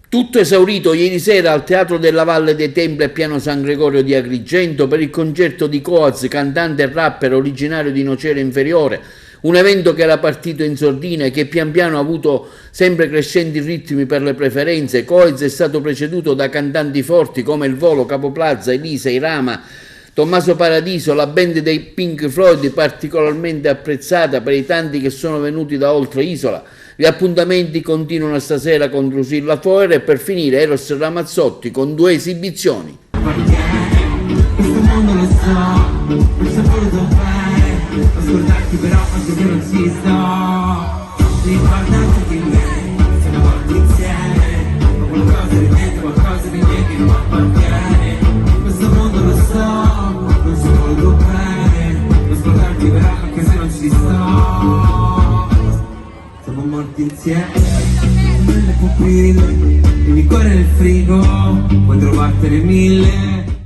Tutto esaurito ieri sera al Teatro della Valle dei Templi a Piano San Gregorio di Agrigento per il concerto di Coaz, cantante e rapper originario di Nocera Inferiore, un evento che era partito in sordina e che pian piano ha avuto sempre crescenti ritmi per le preferenze. Coaz è stato preceduto da cantanti forti come Il Volo, Capo Plaza, Elisa, Irama, Tommaso Paradiso, la band dei Pink Floyd particolarmente apprezzata per i tanti che sono venuti da oltre isola. Gli appuntamenti continuano stasera con Drusilla Foer e per finire Eros Ramazzotti con 2 esibizioni. Questo mondo lo so, non sapevo dov'è, ascoltarti però anche se non ci sto, l'importante di me, se ne voglio insieme, ma qualcosa di dentro, qualcosa di me che non appartiene, questo mondo lo so, non sapevo dov'è, ascoltarti però anche se non ci sto, siamo morti insieme, nelle pupille, il liquore nel frigo, puoi trovartene 1000.